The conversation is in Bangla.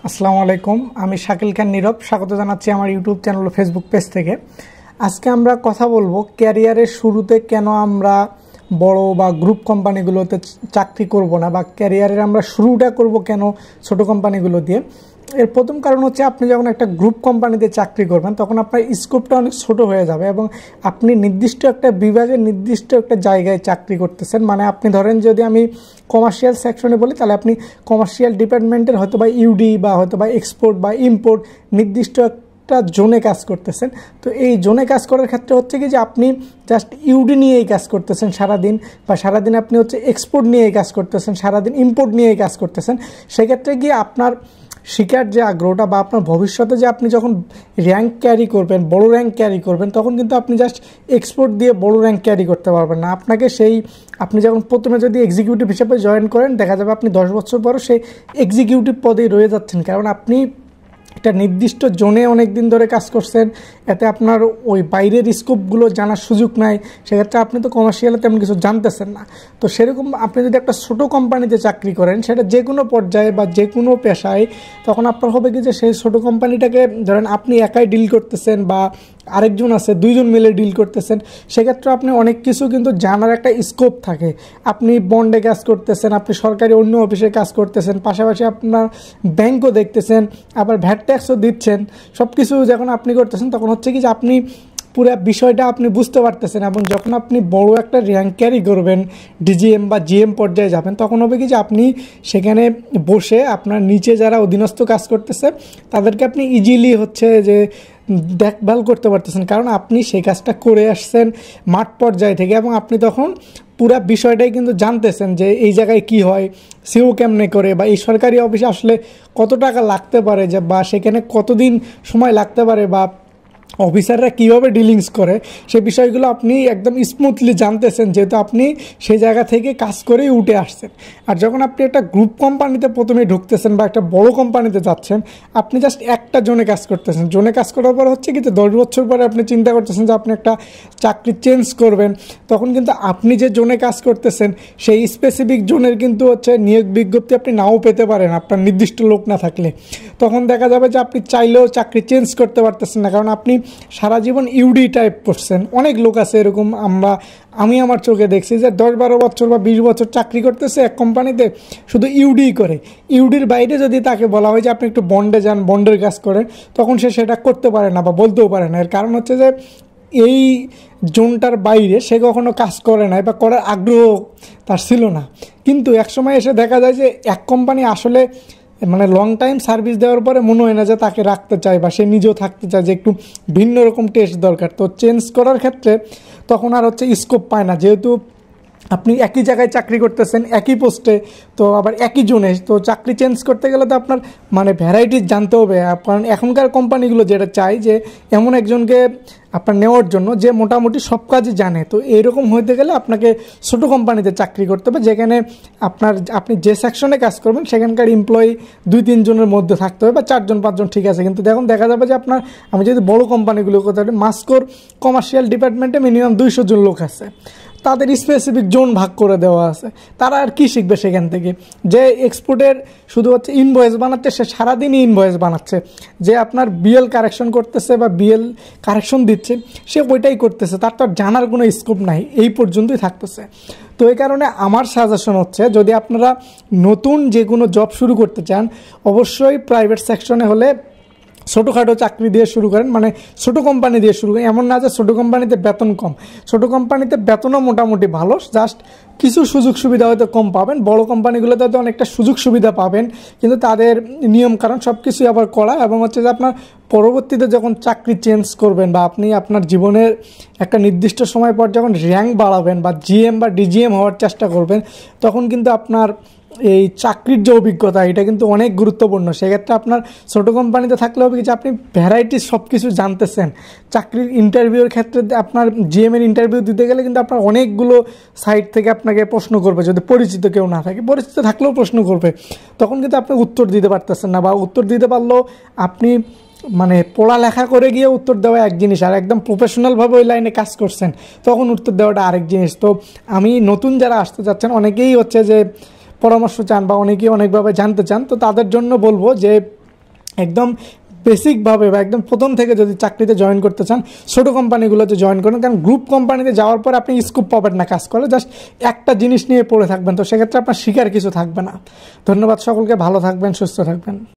আসসালামু আলাইকুম। আমি শাকিল খান নীরব, স্বাগত জানাচ্ছি আমার ইউটিউব চ্যানেল ও ফেসবুক পেজ থেকে। আজকে আমরা কথা বলবো ক্যারিয়ারের শুরুতে কেন আমরা বড় বা গ্রুপ কোম্পানিগুলোতে চাকরি করব না, বা ক্যারিয়ারের আমরা শুরুটা করব কেন ছোট কোম্পানিগুলো দিয়ে। এর প্রথম কারণ হচ্ছে, আপনি যখন একটা গ্রুপ কোম্পানিতে চাকরি করবেন তখন আপনার স্কোপটা অনেক ছোট হয়ে যাবে এবং আপনি নির্দিষ্ট একটা বিভাগে নির্দিষ্ট একটা জায়গায় চাকরি করতেছেন। মানে আপনি ধরেন, যদি আমি কমার্শিয়াল সেকশনে বলি, তাহলে আপনি কমার্শিয়াল ডিপার্টমেন্টের হয়তো বা ইউডি বা হয়তো বা এক্সপোর্ট বা ইম্পোর্ট নির্দিষ্ট একটা জোনে কাজ করতেছেন। তো এই জোনে কাজ করার ক্ষেত্রে হচ্ছে কি, যে আপনি জাস্ট ইউডি নিয়েই কাজ করতেছেন সারাদিন, বা সারাদিন আপনি হচ্ছে এক্সপোর্ট নিয়েই কাজ করতেছেন, সারাদিন ইম্পোর্ট নিয়েই কাজ করতেছেন। সেক্ষেত্রে গিয়ে আপনার শিকার যে আগ্রহটা, বা আপনার ভবিষ্যতে যে আপনি যখন র্যাঙ্ক ক্যারি করবেন, বড় র্যাঙ্ক ক্যারি করবেন, তখন কিন্তু আপনি জাস্ট এক্সপোর্ট দিয়ে বড় র্যাঙ্ক ক্যারি করতে পারবেন না। আপনাকে আপনি যখন প্রথমে যদি এক্সিকিউটিভ হিসেবে জয়েন করেন, দেখা যাবে আপনি 10 বছর পরও সেই এক্সিকিউটিভ পদেই রয়ে যাচ্ছেন, কারণ আপনি একটা নির্দিষ্ট জোনে অনেক দিন ধরে কাজ করছেন। এতে আপনার ওই বাইরের স্কোপগুলো জানার সুযোগ নাই। সেক্ষেত্রে আপনি তো কমার্শিয়ালে তেমন কিছু জানতেছেন না। তো সেরকম আপনি যদি একটা ছোটো কোম্পানিতে চাকরি করেন, সেটা যে কোনো পর্যায়ে বা যে কোনো পেশায়, তখন আপনার হবে কি, যে সেই ছোটো কোম্পানিটাকে ধরেন আপনি একাই ডিল করতেছেন বা আরেকজন আছে, দুইজন মিলে ডিল করতেছেন। সেক্ষেত্রে আপনি অনেক কিছু কিন্তু জানার একটা স্কোপ থাকে। আপনি বন্ডে কাজ করতেছেন, আপনি সরকারি অন্য অফিসে কাজ করতেছেন, পাশাপাশি আপনার ব্যাংকও দেখতেছেন, আবার ভ্যাট ট্যাক্সও দিচ্ছেন। সব কিছু যখন আপনি করতেছেন, তখন হচ্ছে কি, যে আপনি পুরো বিষয়টা আপনি বুঝতে পারতেছেন। এবং যখন আপনি বড় একটা র্যাঙ্ক ক্যারি করবেন, ডিজিএম বা জিএম পর্যায়ে যাবেন, তখন হবে কি, যে আপনি সেখানে বসে আপনার নিচে যারা অধীনস্থ কাজ করতেছে তাদেরকে আপনি ইজিলি হচ্ছে যে দেখভাল করতে পারতেছেন, কারণ আপনি সেই কাজটা করে আসছেন মাঠ পর্যায় থেকে। এবং আপনি তখন পুরা বিষয়টাই কিন্তু জানতেছেন, যে এই জায়গায় কি হয়, সিও কেমনে করে, বা এই সরকারি অফিসে আসলে কত টাকা লাগতে পারে, যে বা সেখানে কতদিন সময় লাগতে পারে, বা অফিসাররা কীভাবে ডিলিংস করে, সে বিষয়গুলো আপনি একদম স্মুথলি জানতেছেন, যেহেতু আপনি সেই জায়গা থেকে কাজ করেই উঠে আসছেন। আর যখন আপনি একটা গ্রুপ কোম্পানিতে প্রথমে ঢুকতেছেন বা একটা বড় কোম্পানিতে যাচ্ছেন, আপনি জাস্ট একটা জোনে কাজ করতেছেন। জোনে কাজ করার পর হচ্ছে কি, যে 10 বছর পরে আপনি চিন্তা করতেছেন যে আপনি একটা চাকরি চেঞ্জ করবেন, তখন কিন্তু আপনি যে জোনে কাজ করতেছেন সেই স্পেসিফিক জোনের কিন্তু হচ্ছে নিয়োগ বিজ্ঞপ্তি আপনি নাও পেতে পারেন, আপনার নির্দিষ্ট লোক না থাকলে। তখন দেখা যাবে যে আপনি চাইলেও চাকরি চেঞ্জ করতে পারতেছেন না, কারণ আপনি সারা জীবন ইউডি টাইপ করছেন। অনেক লোক আছে এরকম, আমি আমার চোখে দেখছি, যে 10-12 বছর বা 20 বছর চাকরি করতেছে এক কোম্পানিতে, শুধু ইউডি করে। ইউডির বাইরে যদি তাকে বলা হয় যে আপনি একটু বন্ডে যান, বন্ডের কাজ করেন, তখন সে সেটা করতে পারে না বা বলতেও পারে না। এর কারণ হচ্ছে যে এই জোনটার বাইরে সে কখনো কাজ করে নাই, বা করার আগ্রহ তার ছিল না। কিন্তু একসময় এসে দেখা যায় যে এক কোম্পানি আসলে মানে লং টাইম সার্ভিস দেওয়ার পরে মনে হয় না যে তাকে রাখতে চায়, বা সে নিজেও থাকতে চায়, যে একটু ভিন্ন রকম টেস্ট দরকার। তো চেঞ্জ করার ক্ষেত্রে তখন আর হচ্ছে স্কোপ পায় না, যেহেতু আপনি একই জায়গায় চাকরি করতেছেন, একই পোস্টে, তো আবার একই জোনে। তো চাকরি চেঞ্জ করতে গেলে তো আপনার মানে ভ্যারাইটিস জানতে হবে। কারণ এখনকার কোম্পানিগুলো যেটা চায়, যে এমন একজনকে আপনার নেওয়ার জন্য যে মোটামুটি সব কাজই জানে। তো এইরকম হইতে গেলে আপনাকে ছোটো কোম্পানিতে চাকরি করতে হবে, যেখানে আপনি যে সেকশনে কাজ করবেন সেখানকার এমপ্লয়ি 2-3 জনের মধ্যে থাকতে হবে, বা 4-5 জন ঠিক আছে। কিন্তু দেখুন, দেখা যাবে যে আমি যদি বড়ো কোম্পানিগুলো কথা বলি, মাস্কোর কমার্শিয়াল ডিপার্টমেন্টে মিনিমাম 200 জন লোক আছে, তাদের স্পেসিফিক জোন ভাগ করে দেওয়া আছে। তারা আর কি শিখবে সেখান থেকে? যে এক্সপোর্টের শুধু হচ্ছে ইনভয়েস বানাচ্ছে, সে সারাদিনই ইনভয়েস বানাচ্ছে। যে আপনার বিএল কারেকশন করতেছে বা বিএল কারেকশন দিচ্ছে, সে ওইটাই করতেছে, তার তো জানার কোনো স্কোপ নাই, এই পর্যন্তই থাকতেছে। তো এই কারণে আমার সাজেশন হচ্ছে, যদি আপনারা নতুন যে কোনো জব শুরু করতে চান, অবশ্যই প্রাইভেট সেকশনে হলে ছোটোখাটো চাকরি দিয়ে শুরু করেন, মানে ছোটো কোম্পানি দিয়ে শুরু করেন। এমন না যে ছোটো কোম্পানিতে বেতন কম, ছোটো কোম্পানিতে বেতনও মোটামুটি ভালো, জাস্ট কিছু সুযোগ সুবিধা হয়তো কম পাবেন। বড় কোম্পানিগুলোতে হয়তো অনেকটা সুযোগ সুবিধা পাবেন, কিন্তু তাদের নিয়ম কারণ সব কিছুই আবার করা। এবং হচ্ছে যে আপনার পরবর্তীতে যখন চাকরি চেঞ্জ করবেন, বা আপনি আপনার জীবনের একটা নির্দিষ্ট সময় পর যখন র্যাঙ্ক বাড়াবেন বা জিএম বা ডিজিএম হওয়ার চেষ্টা করবেন, তখন কিন্তু আপনার এই চাকরির যে অভিজ্ঞতা, এটা কিন্তু অনেক গুরুত্বপূর্ণ। সেক্ষেত্রে আপনার ছোটো কোম্পানিতে থাকলে হবে কি, যে আপনি ভ্যারাইটিস সব কিছু জানতেছেন। চাকরির ইন্টারভিউর ক্ষেত্রে আপনার জিএমের ইন্টারভিউ দিতে গেলে কিন্তু আপনার অনেকগুলো সাইট থেকে আপনাকে প্রশ্ন করবে, যদি পরিচিত কেউ না থাকে। পরিচিত থাকলেও প্রশ্ন করবে, তখন কিন্তু আপনি উত্তর দিতে পারতেছেন না, বা উত্তর দিতে পারলেও আপনি মানে পড়ালেখা করে গিয়ে উত্তর দেওয়া এক জিনিস, আর একদম প্রফেশনালভাবে ওই লাইনে কাজ করছেন তখন উত্তর দেওয়াটা আরেক জিনিস। তো আমি নতুন যারা আসতে যাচ্ছেন, অনেকেই হচ্ছে যে পরামর্শ চান বা অনেকেই অনেকভাবে জানতে চান, তো তাদের জন্য বলবো যে একদম বেসিকভাবে বা একদম প্রথম থেকে যদি চাকরিতে জয়েন করতে চান ছোটো কোম্পানিগুলোতে জয়েন করুন, কারণ গ্রুপ কোম্পানিতে যাওয়ার পর আপনি স্কোপ পাবেন না কাজ করলে, জাস্ট একটা জিনিস নিয়ে পড়ে থাকবেন, তো সেক্ষেত্রে আপনার শিকার কিছু থাকবে না। ধন্যবাদ সকলকে, ভালো থাকবেন, সুস্থ থাকবেন।